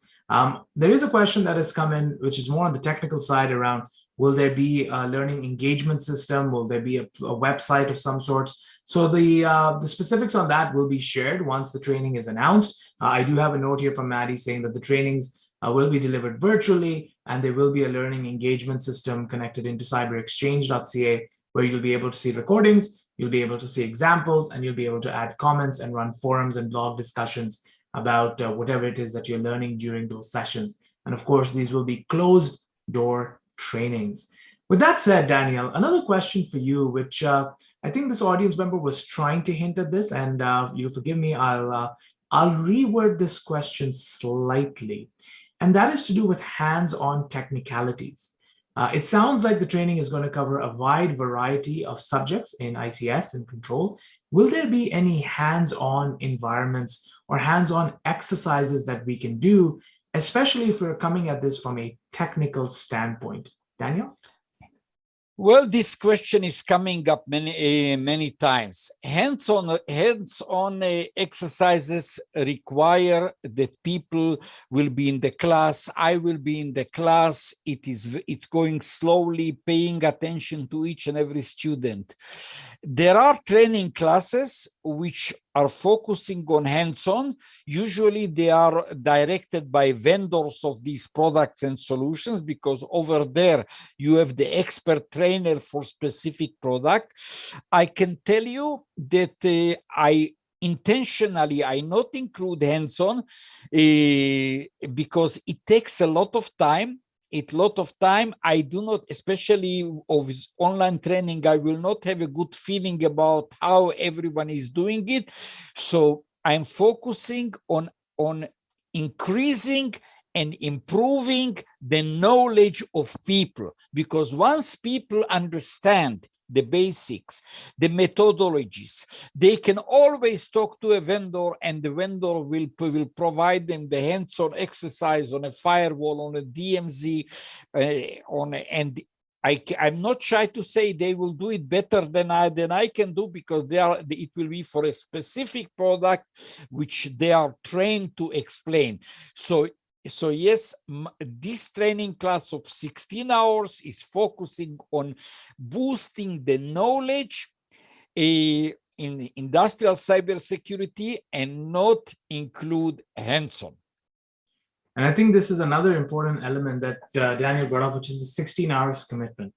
There is a question that has come in, which is more on the technical side around, will there be a learning engagement system? Will there be a website of some sorts? So the specifics on that will be shared once the training is announced. I do have a note here from Maddie saying that the trainings will be delivered virtually, and there will be a learning engagement system connected into cyberexchange.ca, where you'll be able to see recordings, you'll be able to see examples, and you'll be able to add comments and run forums and blog discussions about whatever it is that you're learning during those sessions. And of course, these will be closed door trainings. With that said, Daniel, another question for you, which I think this audience member was trying to hint at this, and you forgive me, I'll reword this question slightly. and that is to do with hands-on technicalities. It sounds like the training is going to cover a wide variety of subjects in ICS and control. Will there be any hands-on environments or hands-on exercises that we can do, especially if we're coming at this from a technical standpoint? Daniel? Well, this question is coming up many times. Hands-on exercises require that people will be in the class. I will be in the class. It's going slowly, paying attention to each and every student. There are training classes which are focusing on hands-on. Usually they are directed by vendors of these products and solutions, because over there you have the expert trainer for specific product. I can tell you that I not include hands-on because it takes a lot of time. I do not, especially of online training, I will not have a good feeling about how everyone is doing it. So I'm focusing on increasing and improving the knowledge of people, because once people understand the basics, the methodologies, they can always talk to a vendor, and the vendor will provide them the hands-on exercise on a firewall, on a DMZ, and I'm not shy to say they will do it better than I can do, because it will be for a specific product which they are trained to explain. So yes, this training class of 16 hours is focusing on boosting the knowledge in industrial cybersecurity and not include hands-on. And I think this is another important element that Daniel brought up, which is the 16 hours commitment.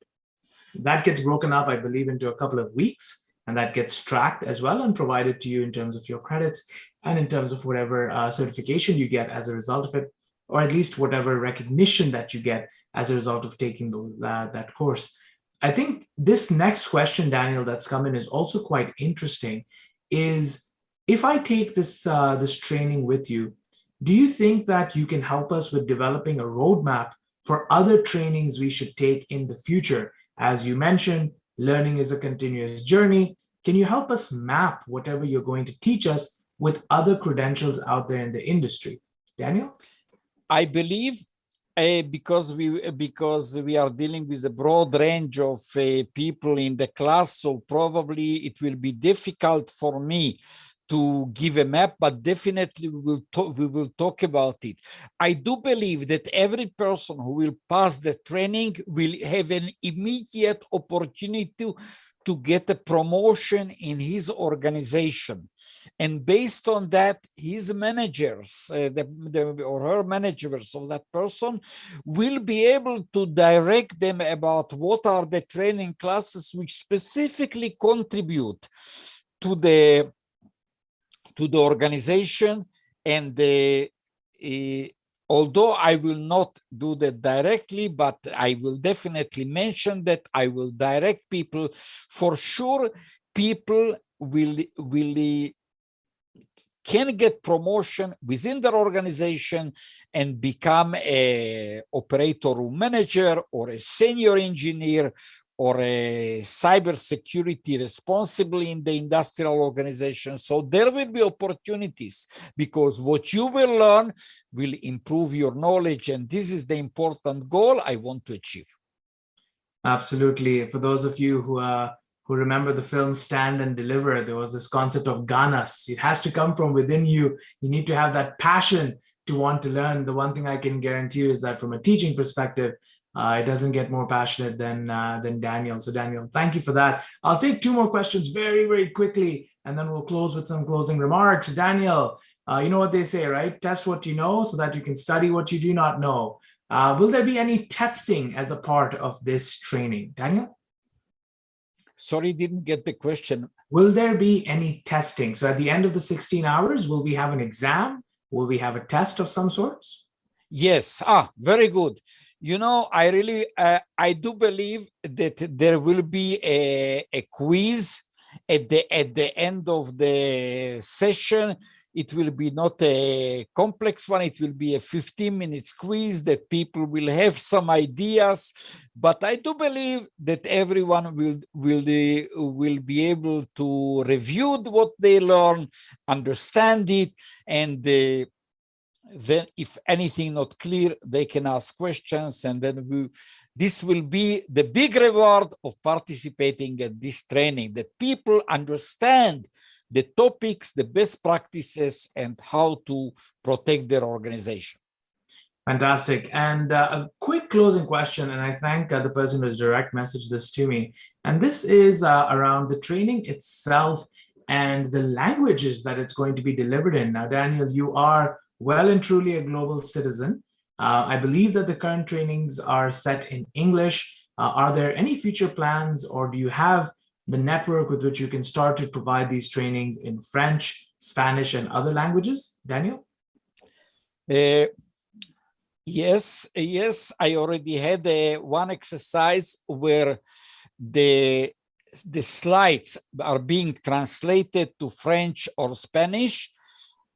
That gets broken up, I believe, into a couple of weeks, and that gets tracked as well and provided to you in terms of your credits and in terms of whatever certification you get as a result of it, or at least whatever recognition that you get as a result of taking that course. I think this next question, Daniel, that's come in is also quite interesting, is if I take this, this training with you, do you think that you can help us with developing a roadmap for other trainings we should take in the future? As you mentioned, learning is a continuous journey. Can you help us map whatever you're going to teach us with other credentials out there in the industry? Daniel? I believe because we are dealing with a broad range of people in the class, so probably it will be difficult for me to give a map, but definitely we will talk about it. I do believe that every person who will pass the training will have an immediate opportunity to get a promotion in his organization. And based on that, his managers or her managers of that person will be able to direct them about what are the training classes which specifically contribute to the organization. And although I will not do that directly, but I will definitely mention that I will direct people. For sure, people can get promotion within their organization and become a operator room manager or a senior engineer or a cybersecurity responsible in the industrial organization. So there will be opportunities, because what you will learn will improve your knowledge. And this is the important goal I want to achieve. Absolutely. For those of you who remember the film Stand and Deliver, there was this concept of ganas. It has to come from within you. You need to have that passion to want to learn. The one thing I can guarantee you is that from a teaching perspective, it doesn't get more passionate than Daniel. So Daniel, thank you for that. I'll take two more questions very, very quickly, and then we'll close with some closing remarks. Daniel, you know what they say, right? Test what you know so that you can study what you do not know. Will there be any testing as a part of this training? Daniel? Sorry, didn't get the question. Will there be any testing? So at the end of the 16 hours, will we have an exam? Will we have a test of some sorts? Yes. Very good. You know, I do believe that there will be a quiz at the end of the session. It will be not a complex one. It will be a 15-minute quiz that people will have some ideas. But I do believe that everyone will be able to review what they learn, understand it, and then if anything not clear, they can ask questions, and then this will be the big reward of participating at this training, that people understand the topics, the best practices, and how to protect their organization. Fantastic. And a quick closing question, and I thank the person who has direct messaged this to me. And this is around the training itself and the languages that it's going to be delivered in. Now, Daniel, you are well and truly a global citizen. I believe that the current trainings are set in English. Are there any future plans, or do you have the network with which you can start to provide these trainings in French, Spanish, and other languages, Daniel? Yes, I already had one exercise where the slides are being translated to French or Spanish.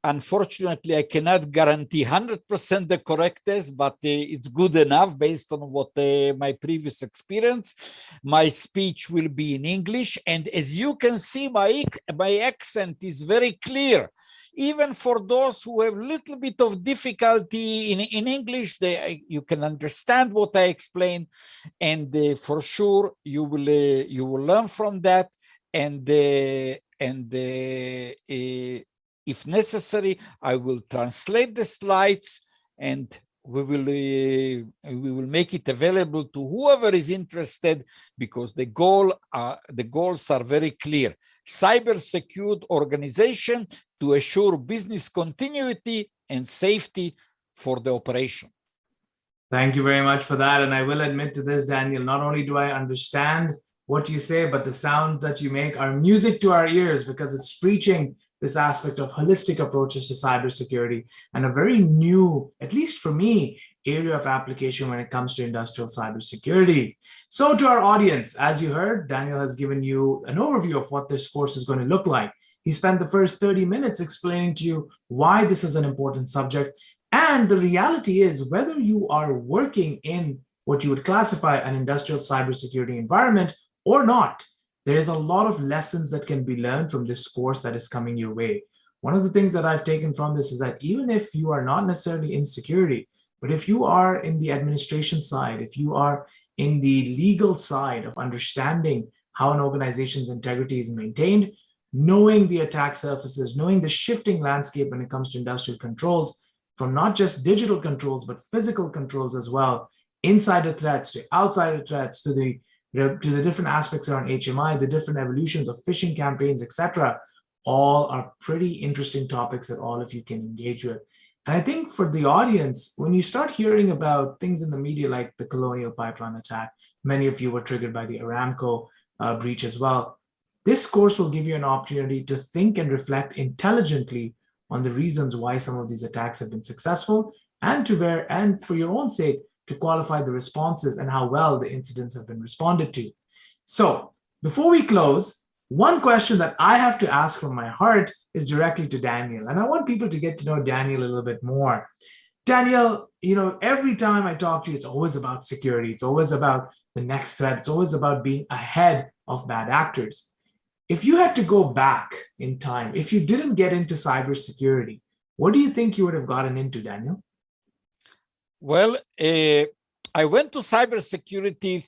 Unfortunately, I cannot guarantee 100% the correctness, but it's good enough based on what my previous experience. My speech will be in English, and as you can see, my accent is very clear. Even for those who have a little bit of difficulty in English, you can understand what I explained, and for sure you will learn from that, and if necessary, I will translate the slides, and we will make it available to whoever is interested, because the goals are very clear. Cyber-secured organization to assure business continuity and safety for the operation. Thank you very much for that. And I will admit to this, Daniel, not only do I understand what you say, but the sound that you make are music to our ears, because it's preaching this aspect of holistic approaches to cybersecurity, and a very new, at least for me, area of application when it comes to industrial cybersecurity. So to our audience, as you heard, Daniel has given you an overview of what this course is going to look like. He spent the first 30 minutes explaining to you why this is an important subject. And the reality is, whether you are working in what you would classify an industrial cybersecurity environment or not, there is a lot of lessons that can be learned from this course that is coming your way. One of the things that I've taken from this is that even if you are not necessarily in security, but if you are in the administration side, if you are in the legal side of understanding how an organization's integrity is maintained, knowing the attack surfaces, knowing the shifting landscape when it comes to industrial controls, from not just digital controls, but physical controls as well, insider threats to outsider threats, to the different aspects around HMI, the different evolutions of phishing campaigns, etc., all are pretty interesting topics that all of you can engage with. And I think for the audience, when you start hearing about things in the media like the Colonial Pipeline attack, many of you were triggered by the Aramco breach as well. This course will give you an opportunity to think and reflect intelligently on the reasons why some of these attacks have been successful, and for your own sake, to qualify the responses and how well the incidents have been responded to. So before we close, one question that I have to ask from my heart is directly to Daniel. And I want people to get to know Daniel a little bit more. Daniel, every time I talk to you, it's always about security. It's always about the next threat. It's always about being ahead of bad actors. If you had to go back in time, if you didn't get into cybersecurity, what do you think you would have gotten into, Daniel? Well, I went to cybersecurity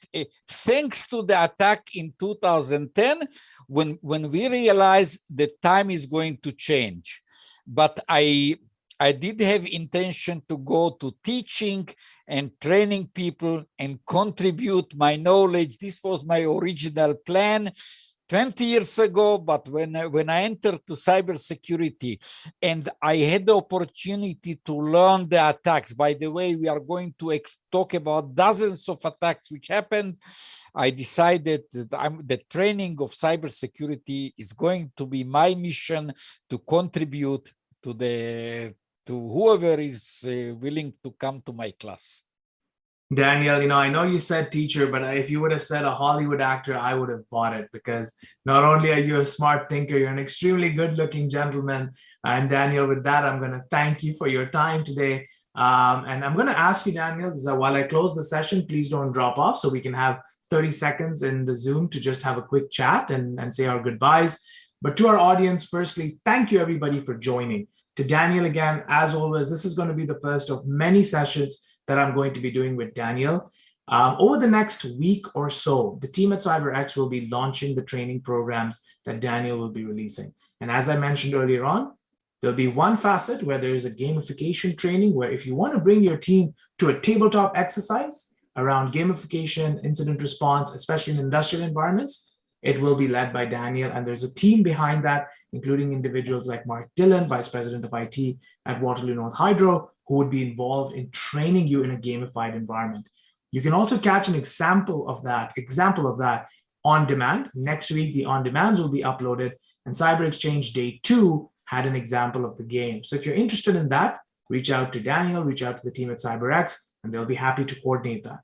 thanks to the attack in 2010, when we realized that time is going to change. But I did have intention to go to teaching and training people and contribute my knowledge. This was my original plan 20 years ago, but when I entered to cybersecurity and I had the opportunity to learn the attacks, by the way, we are going to talk about dozens of attacks which happened, I decided that the training of cybersecurity is going to be my mission to contribute to whoever is willing to come to my class. Daniel, I know you said teacher, but if you would have said a Hollywood actor, I would have bought it because not only are you a smart thinker, you're an extremely good-looking gentleman. And Daniel, with that, I'm going to thank you for your time today. And I'm going to ask you, Daniel, while I close the session, please don't drop off so we can have 30 seconds in the Zoom to just have a quick chat and say our goodbyes. But to our audience, firstly, thank you everybody for joining. To Daniel again, as always, this is going to be the first of many sessions that I'm going to be doing with Daniel. Over the next week or so, the team at CyberX will be launching the training programs that Daniel will be releasing. And as I mentioned earlier on, there'll be one facet where there is a gamification training where if you want to bring your team to a tabletop exercise around gamification, incident response, especially in industrial environments, it will be led by Daniel. And there's a team behind that, including individuals like Mark Dillon, Vice President of IT at Waterloo North Hydro, who would be involved in training you in a gamified environment. You can also catch an example of that on demand. Next week, the on demands will be uploaded, and Cyber Exchange Day 2 had an example of the game. So if you're interested in that, reach out to Daniel, reach out to the team at CyberX, and they'll be happy to coordinate that.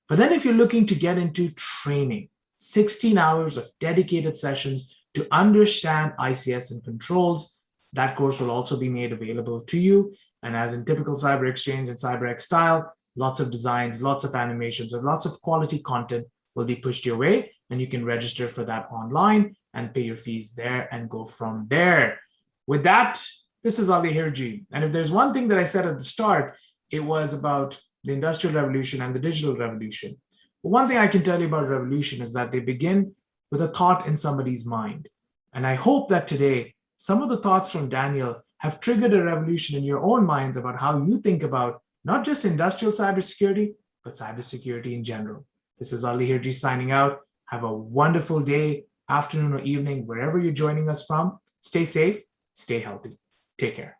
But then if you're looking to get into training, 16 hours of dedicated sessions to understand ICS and controls, that course will also be made available to you. And as in typical Cyber Exchange and CyberX style, lots of designs, lots of animations, and lots of quality content will be pushed your way. And you can register for that online and pay your fees there and go from there. With that, this is Ali Hirji. And if there's one thing that I said at the start, it was about the Industrial Revolution and the Digital Revolution. But one thing I can tell you about revolution is that they begin with a thought in somebody's mind. And I hope that today, some of the thoughts from Daniel have triggered a revolution in your own minds about how you think about not just industrial cybersecurity, but cybersecurity in general. This is Ali Hirji signing out. Have a wonderful day, afternoon, or evening, wherever you're joining us from. Stay safe, stay healthy. Take care.